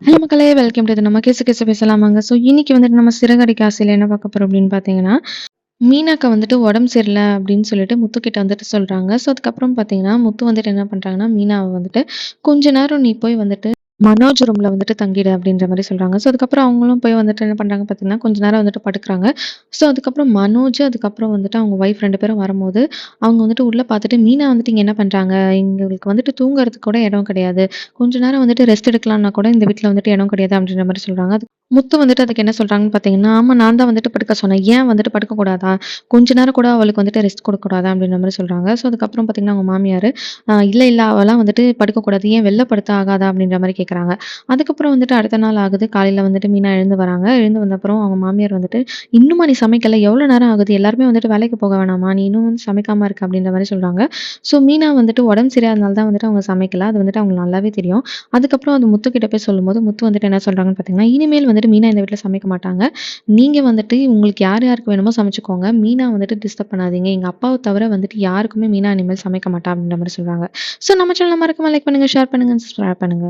Hello மக்களே! Welcome to நம்ம கிசு கிசு பேசலாமாங்க. ஸோ இன்னைக்கு வந்துட்டு நம்ம சிறகடிக்க ஆசையில என்ன பார்க்க போறோம் அப்படின்னு பார்த்தீங்கன்னா, மீனாக்கு வந்துட்டு உடம்பு சரியில்ல அப்படின்னு சொல்லிட்டு முத்துக்கிட்ட வந்துட்டு சொல்றாங்க. ஸோ அதுக்கப்புறம் பார்த்தீங்கன்னா, முத்து வந்துட்டு என்ன பண்றாங்கன்னா, மீனாவ வந்துட்டு கொஞ்ச நேரம் நீ போய் வந்துட்டு மனோஜ் ரூம்ல வந்துட்டு தங்கிடு அப்படின்ற மாரி சொல்றாங்க. ஸோ அதுக்கப்புறம் அவங்களும் போய் வந்துட்டு என்ன பண்றாங்க பார்த்தீங்கன்னா, கொஞ்ச நேரம் வந்துட்டு படுக்குறாங்க. ஸோ அதுக்கப்புறம் மனோஜ், அதுக்கப்புறம் வந்துட்டு அவங்க ஒய்ஃப் 2 பேரும் வரும்போது, அவங்க வந்துட்டு உள்ள பார்த்துட்டு, "மீனா வந்துட்டு இங்க என்ன பண்றாங்க? எங்களுக்கு வந்துட்டு தூங்குறதுக்கு கூட இடம் கிடையாது. கொஞ்ச நேரம் வந்துட்டு ரெஸ்ட் எடுக்கலாம்னா கூட இந்த வீட்ல வந்துட்டு இடம் கிடையாது." அப்படின்ற மாரி சொல்றாங்க. முத்து வந்துட்டு அதுக்கு என்ன சொல்றாங்கன்னு பார்த்தீங்கன்னா, "ஆமா நான் தான் வந்துட்டு படுக்க சொன்னேன். ஏன் வந்துட்டு படுக்கக்கூடாதா? கொஞ்ச நேரம் கூட அவளுக்கு வந்துட்டு ரெஸ்ட் கொடுக்கக்கூடாதா?" அப்படின்ற மாரி சொல்றாங்க. ஸோ அதுக்கப்புறம் பார்த்தீங்கன்னா, அவங்க மாமியாரு, இல்ல, இல்ல அவலாம் வந்துட்டு படுக்கக்கூடாது. ஏன் வெளில படுத்தா ஆகாதா?" அப்படின்ற மாரி கேட்குறாங்க. அதுக்கப்புறம் வந்துட்டு அடுத்த நாள் ஆகுது. காலையில வந்துட்டு மீனா எழுந்து வராங்க. எழுந்து வந்தப்புறம் அவங்க மாமியார் வந்துட்டு, "இன்னுமா நீ சமைக்கல? எவ்வளோ நேரம் ஆகுது? எல்லாருமே வந்துட்டு வேலைக்கு போக வேணாமா? நீ இன்னும் வந்து சமைக்காம இருக்க." அப்படின்ற மாரி சொல்றாங்க. ஸோ மீனா வந்துட்டு உடம்பு சரியில்லாதனால தான் வந்துட்டு அவங்க சமைக்கல. அது வந்துட்டு அவங்களுக்கு நல்லாவே தெரியும். அதுக்கப்புறம் அது முத்துக்கிட்ட போய் சொல்லும்போது, முத்து வந்துட்டு என்ன சொல்றாங்கன்னு பார்த்தீங்கன்னா, "இனிமேல் வந்துட்டு மீனா இந்த வீட்ல சமைக்க மாட்டாங்க. நீங்க வந்துட்டு உங்களுக்கு யார் யாருக்கு வேணுமோ சமைச்சுக்கோங்க. மீனா வந்துட்டு டிஸ்டர்ப் பண்ணாதீங்க. எங்க அப்பாவ தவிர வந்துட்டு யாருக்குமே மீனா இனிமேல் சமைக்க மாட்டா." அப்படின்ற மாரி சொல்றாங்க. ஸோ நம்ம சேனல மறக்காம லைக் பண்ணுங்க, ஷேர் பண்ணுங்க, சப்ஸ்கிரைப் பண்ணுங்க.